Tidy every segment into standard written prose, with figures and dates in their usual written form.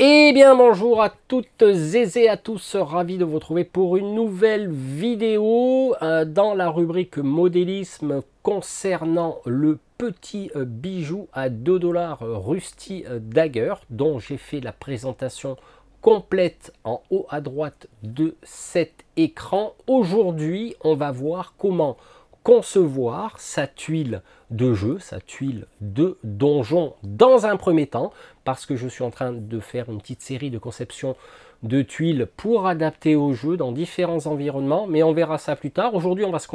Eh bien bonjour à toutes et à tous, ravi de vous retrouver pour une nouvelle vidéo dans la rubrique modélisme concernant le petit bijou à 2 $ Rusty Dagger dont j'ai fait la présentation complète en haut à droite de cet écran. Aujourd'hui on va voir comment concevoir sa tuile de jeu, sa tuile de donjon dans un premier temps, parce que je suis en train de faire une petite série de conception de tuiles pour adapter au jeu dans différents environnements, mais on verra ça plus tard. Aujourd'hui, on va se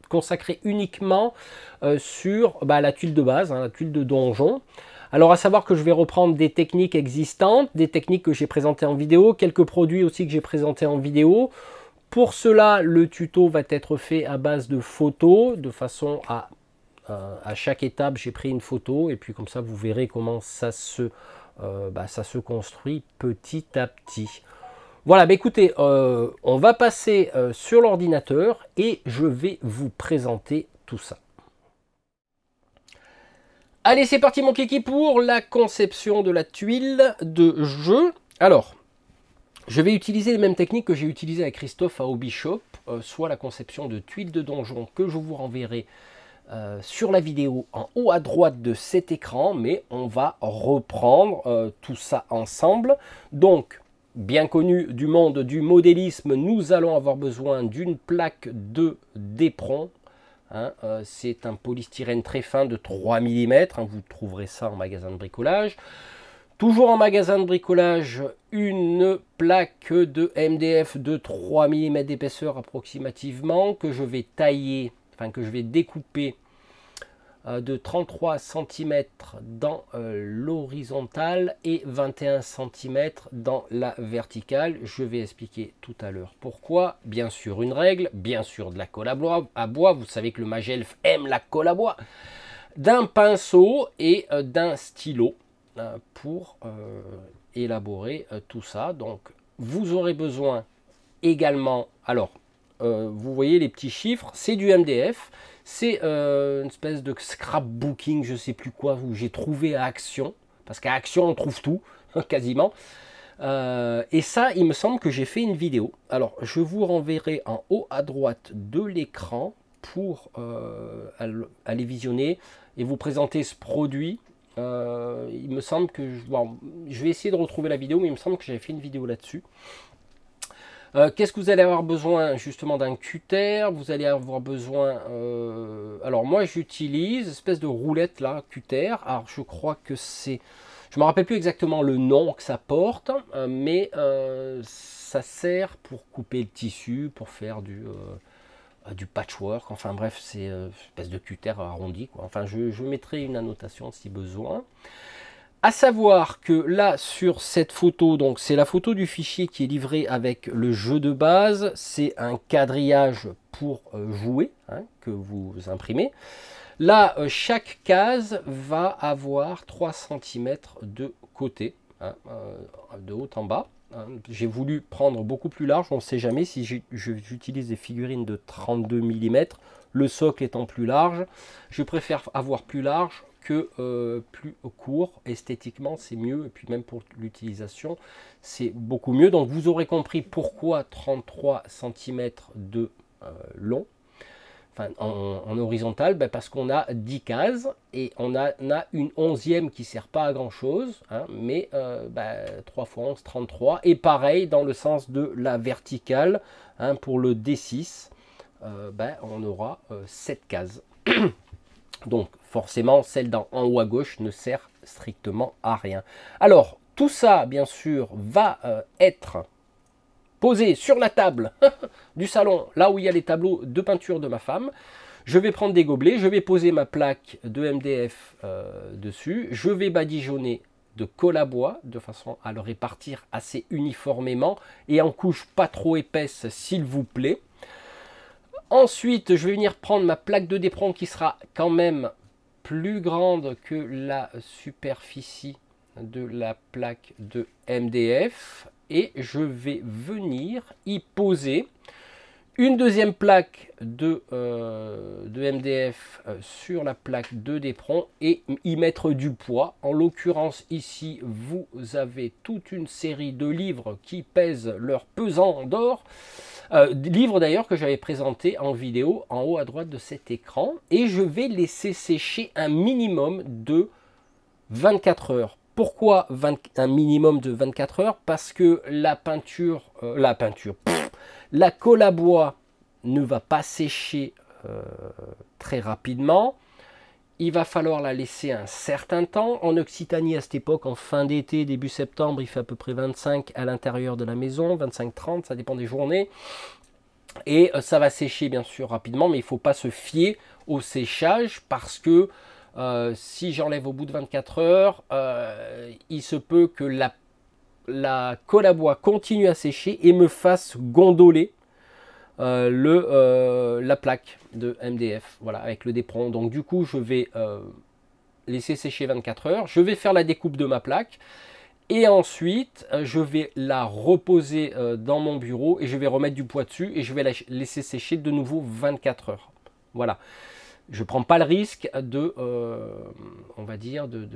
consacrer uniquement sur la tuile de base, la tuile de donjon. Alors à savoir que je vais reprendre des techniques existantes, des techniques que j'ai présentées en vidéo, quelques produits aussi que j'ai présentés en vidéo. Pour cela, le tuto va être fait à base de photos, de façon à chaque étape, j'ai pris une photo, et puis comme ça, vous verrez comment ça se construit petit à petit. Voilà, écoutez, on va passer sur l'ordinateur et je vais vous présenter tout ça. Allez, c'est parti mon kiki pour la conception de la tuile de jeu. Alors, je vais utiliser les mêmes techniques que j'ai utilisées avec Christophe à Hobbyshop, soit la conception de tuiles de donjon que je vous renverrai sur la vidéo en haut à droite de cet écran, mais on va reprendre tout ça ensemble. Donc, bien connu du monde du modélisme, nous allons avoir besoin d'une plaque de d'éperon. C'est un polystyrène très fin de 3 mm, vous trouverez ça en magasin de bricolage. Toujours en magasin de bricolage, une plaque de MDF de 3 mm d'épaisseur approximativement, que je vais tailler, que je vais découper de 33 cm dans l'horizontale et 21 cm dans la verticale. Je vais expliquer tout à l'heure pourquoi. Bien sûr une règle, bien sûr de la colle à bois. Vous savez que le Magelf aime la colle à bois. D'un pinceau et d'un stylo pour élaborer tout ça. Donc vous aurez besoin également, alors vous voyez les petits chiffres, c'est du MDF, c'est une espèce de scrapbooking, je sais plus quoi, où j'ai trouvé à Action, parce qu'à Action on trouve tout, quasiment. Et ça, il me semble que j'ai fait une vidéo. Alors, je vous renverrai en haut à droite de l'écran pour aller visionner et vous présenter ce produit. Il me semble que je vais essayer de retrouver la vidéo, mais il me semble que j'avais fait une vidéo là-dessus. Qu'est-ce que vous allez avoir besoin? Justement d'un cutter. Vous allez avoir besoin, alors moi j'utilise une espèce de roulette là, cutter. Alors je crois que c'est, je me rappelle plus exactement le nom que ça porte, mais ça sert pour couper le tissu, pour faire du patchwork. Enfin bref, c'est une espèce de cutter arrondi, quoi. Enfin je mettrai une annotation si besoin. À savoir que là, sur cette photo, donc c'est la photo du fichier qui est livré avec le jeu de base. C'est un quadrillage pour jouer, que vous imprimez. Là, chaque case va avoir 3 cm de côté, de haut en bas. J'ai voulu prendre beaucoup plus large, on ne sait jamais si j'utilise des figurines de 32 mm, le socle étant plus large. Je préfère avoir plus large que plus court. Esthétiquement c'est mieux, et puis même pour l'utilisation c'est beaucoup mieux. Donc vous aurez compris pourquoi 33 cm de long, en horizontal, parce qu'on a 10 cases et on a une 11e qui sert pas à grand chose, mais 3 x 11, 33. Et pareil dans le sens de la verticale, pour le D6, on aura 7 cases. Donc forcément, celle en haut à gauche ne sert strictement à rien. Alors, tout ça, bien sûr, va être posé sur la table du salon, là où il y a les tableaux de peinture de ma femme. Je vais prendre des gobelets, je vais poser ma plaque de MDF dessus. Je vais badigeonner de colle à bois, de façon à le répartir assez uniformément et en couche pas trop épaisse, s'il vous plaît. Ensuite, je vais venir prendre ma plaque de d'éperon qui sera quand même plus grande que la superficie de la plaque de MDF. Et je vais venir y poser Une deuxième plaque de MDF sur la plaque de d'éperon et y mettre du poids. En l'occurrence ici, vous avez toute une série de livres qui pèsent leur pesant d'or. Livre d'ailleurs que j'avais présenté en vidéo en haut à droite de cet écran. Et je vais laisser sécher un minimum de 24 heures. Pourquoi un minimum de 24 heures? Parce que la colle à bois ne va pas sécher très rapidement. Il va falloir la laisser un certain temps. En Occitanie, à cette époque, en fin d'été, début septembre, il fait à peu près 25 à l'intérieur de la maison, 25-30, ça dépend des journées. Et ça va sécher bien sûr rapidement, mais il ne faut pas se fier au séchage parce que si j'enlève au bout de 24 heures, il se peut que la colle à bois continue à sécher et me fasse gondoler la plaque de MDF, voilà, avec le d'éperon. Donc du coup, je vais laisser sécher 24 heures. Je vais faire la découpe de ma plaque. Et ensuite, je vais la reposer dans mon bureau et je vais remettre du poids dessus et je vais la laisser sécher de nouveau 24 heures. Voilà. Je ne prends pas le risque de, on va dire, de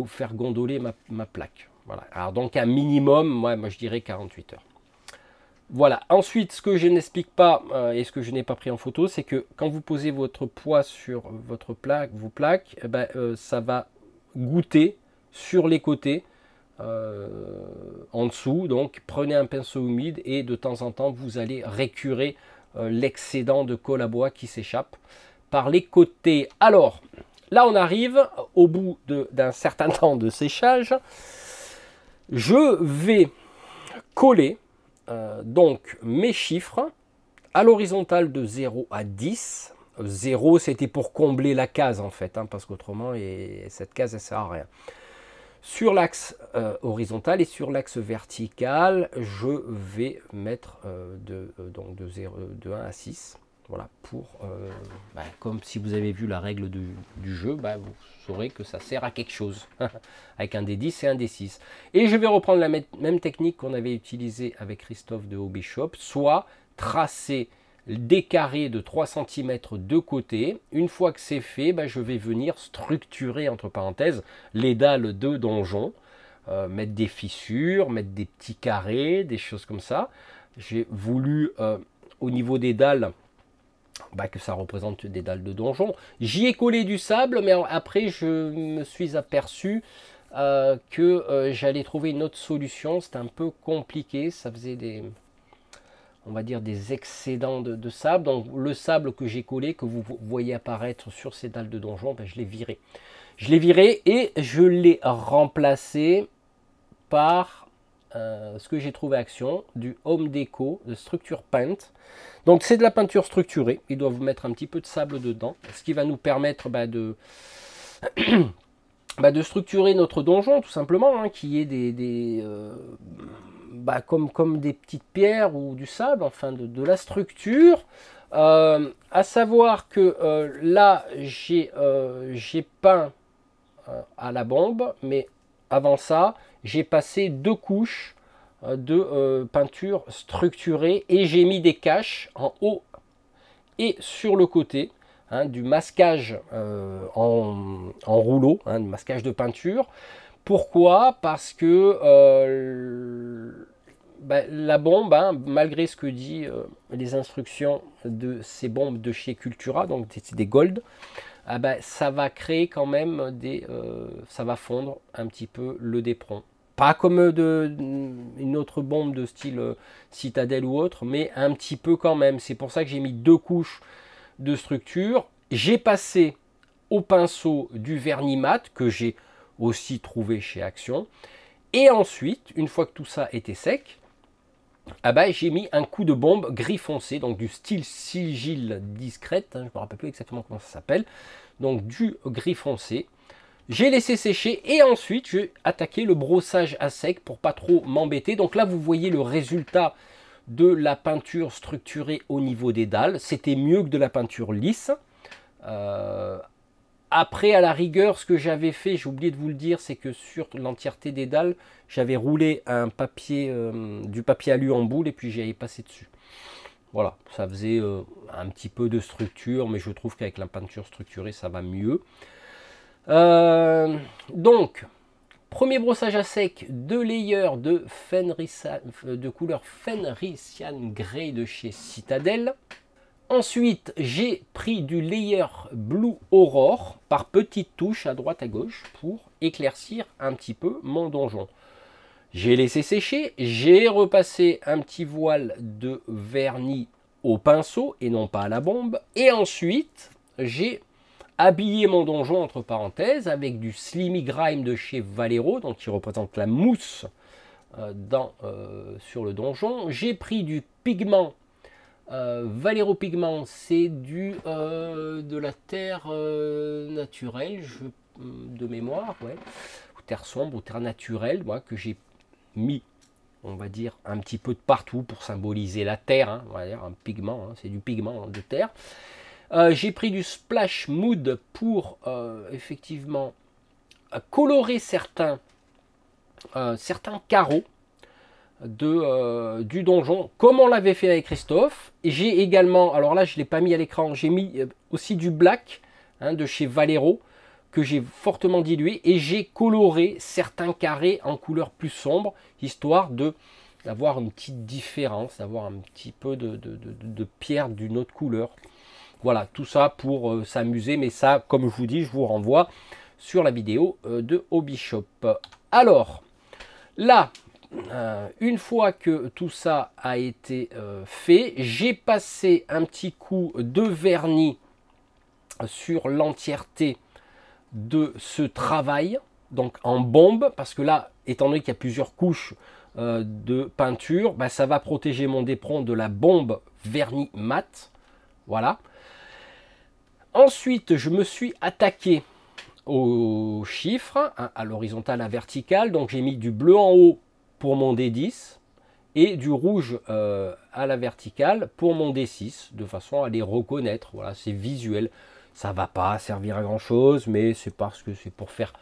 faire gondoler ma plaque. Voilà. Alors donc un minimum, moi je dirais 48 heures. Voilà. Ensuite, ce que je n'explique pas et ce que je n'ai pas pris en photo, c'est que quand vous posez votre poids sur votre plaque, vos plaques, ça va goûter sur les côtés. En dessous, donc prenez un pinceau humide et de temps en temps vous allez récurer l'excédent de colle à bois qui s'échappe par les côtés. Alors là on arrive au bout d'un certain temps de séchage. Je vais coller donc mes chiffres à l'horizontale de 0 à 10. 0 c'était pour combler la case en fait, parce qu'autrement cette case elle sert à rien. Sur l'axe horizontal et sur l'axe vertical, je vais mettre de 1 à 6. Voilà, pour, comme si vous avez vu la règle du jeu, vous saurez que ça sert à quelque chose. Avec un D10 et un D6. Et je vais reprendre la même technique qu'on avait utilisée avec Christophe de Hobby Shop, soit tracer des carrés de 3 cm de côté. Une fois que c'est fait, je vais venir structurer, entre parenthèses, les dalles de donjon, mettre des fissures, mettre des petits carrés, des choses comme ça. J'ai voulu, au niveau des dalles, que ça représente des dalles de donjon. J'y ai collé du sable, mais après je me suis aperçu que j'allais trouver une autre solution. C'était un peu compliqué, ça faisait on va dire des excédents de sable. Donc le sable que j'ai collé, que vous voyez apparaître sur ces dalles de donjon, je l'ai viré. Je l'ai viré et je l'ai remplacé par ce que j'ai trouvé Action, du Home Déco de Structure Paint. Donc c'est de la peinture structurée. Il doit vous mettre un petit peu de sable dedans, ce qui va nous permettre de structurer notre donjon tout simplement, qui est comme des petites pierres ou du sable, enfin de la structure. À savoir que là j'ai peint à la bombe, mais avant ça j'ai passé 2 couches de peinture structurée et j'ai mis des caches en haut et sur le côté, du masquage en rouleau, du masquage de peinture. Pourquoi? Parce que la bombe, malgré ce que dit les instructions de ces bombes de chez Cultura, donc c'est des gold, ça va créer quand même ça va fondre un petit peu le d'éperon. Pas comme une autre bombe de style citadelle ou autre, mais un petit peu quand même. C'est pour ça que j'ai mis 2 couches de structure. J'ai passé au pinceau du vernis mat que j'ai aussi trouvé chez Action. Et ensuite, une fois que tout ça était sec, j'ai mis un coup de bombe gris foncé, donc du style sigil discrète. Je ne me rappelle plus exactement comment ça s'appelle. Donc du gris foncé. J'ai laissé sécher et ensuite je vais attaquer le brossage à sec pour pas trop m'embêter. Donc là vous voyez le résultat de la peinture structurée au niveau des dalles. C'était mieux que de la peinture lisse. Après à la rigueur ce que j'avais fait, j'ai oublié de vous le dire, c'est que sur l'entièreté des dalles j'avais roulé un papier, du papier alu en boule et puis j'y avais passé dessus. Voilà, ça faisait un petit peu de structure, mais je trouve qu'avec la peinture structurée, ça va mieux. Donc, premier brossage à sec, 2 layers de couleur Fenrisian Grey de chez Citadel. Ensuite, j'ai pris du layer Blue Aurore par petites touches à droite à gauche pour éclaircir un petit peu mon donjon. J'ai laissé sécher, j'ai repassé un petit voile de vernis au pinceau et non pas à la bombe. Et ensuite, j'ai habillé mon donjon entre parenthèses avec du Slimy Grime de chez Valero, donc qui représente la mousse sur le donjon. J'ai pris du pigment. Valero Pigment, c'est de la terre naturelle, de mémoire, ouais, ou terre sombre, ou terre naturelle, moi, que j'ai mis, on va dire, un petit peu de partout pour symboliser la terre, hein, on va dire, un pigment, hein, c'est du pigment de terre. J'ai pris du Splash Mood pour effectivement colorer certains carreaux du donjon, comme on l'avait fait avec Christophe. Et j'ai également, alors là je ne l'ai pas mis à l'écran, j'ai mis aussi du black de chez Valero que j'ai fortement dilué et j'ai coloré certains carrés en couleur plus sombre, histoire d'avoir une petite différence, d'avoir un petit peu de pierre d'une autre couleur. Voilà, tout ça pour s'amuser, mais ça, comme je vous dis, je vous renvoie sur la vidéo de Hobby Shop. Alors, là, une fois que tout ça a été fait, j'ai passé un petit coup de vernis sur l'entièreté de ce travail, donc en bombe, parce que là, étant donné qu'il y a plusieurs couches de peinture, bah, ça va protéger mon d'éperon de la bombe vernis mat. Voilà. Ensuite, je me suis attaqué aux chiffres, hein, à l'horizontale, à verticale. Donc j'ai mis du bleu en haut pour mon D10 et du rouge à la verticale pour mon D6, de façon à les reconnaître. Voilà, c'est visuel. Ça va pas servir à grand chose, mais c'est parce que c'est pour faire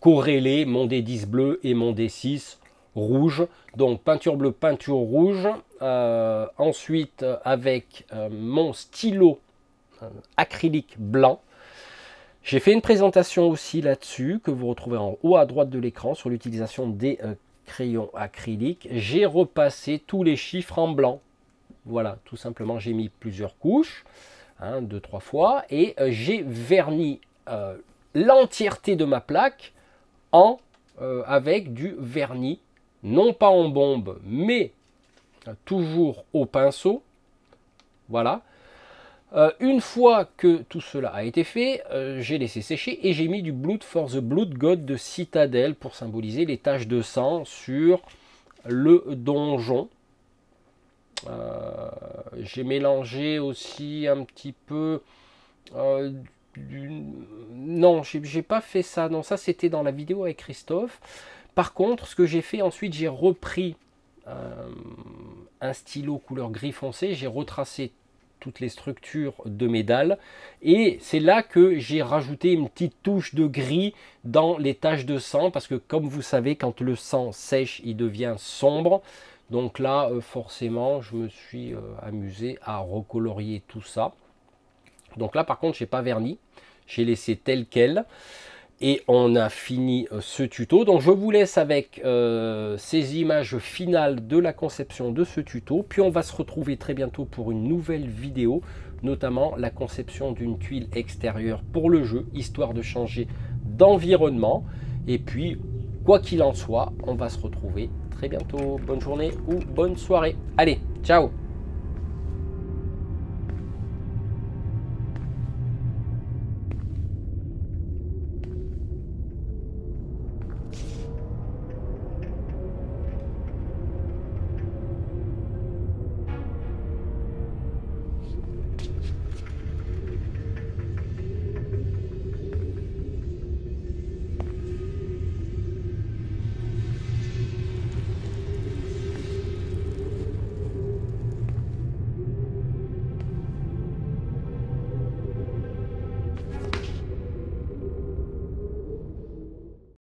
corréler mon D10 bleu et mon D6 rouge. Donc peinture bleue, peinture rouge. Ensuite avec mon stylo acrylique blanc. J'ai fait une présentation aussi là-dessus que vous retrouvez en haut à droite de l'écran sur l'utilisation des crayons acryliques. J'ai repassé tous les chiffres en blanc. Voilà, tout simplement, j'ai mis plusieurs couches, 2-3 fois, et j'ai verni l'entièreté de ma plaque avec du vernis, non pas en bombe, mais toujours au pinceau. Voilà. Une fois que tout cela a été fait, j'ai laissé sécher et j'ai mis du Blood for the Blood God de Citadel pour symboliser les taches de sang sur le donjon. J'ai mélangé aussi un petit peu non, j'ai pas fait ça. Non, ça c'était dans la vidéo avec Christophe. Par contre, ce que j'ai fait ensuite, j'ai repris un stylo couleur gris foncé, j'ai retracé toutes les structures de mes dalles et c'est là que j'ai rajouté une petite touche de gris dans les taches de sang, parce que comme vous savez, quand le sang sèche, il devient sombre. Donc là, forcément, je me suis amusé à recolorier tout ça. Donc là, par contre, j'ai pas verni, j'ai laissé tel quel. Et on a fini ce tuto. Donc je vous laisse avec ces images finales de la conception de ce tuto. Puis on va se retrouver très bientôt pour une nouvelle vidéo, notamment la conception d'une tuile extérieure pour le jeu, histoire de changer d'environnement. Et puis, quoi qu'il en soit, on va se retrouver très bientôt. Bonne journée ou bonne soirée. Allez, ciao!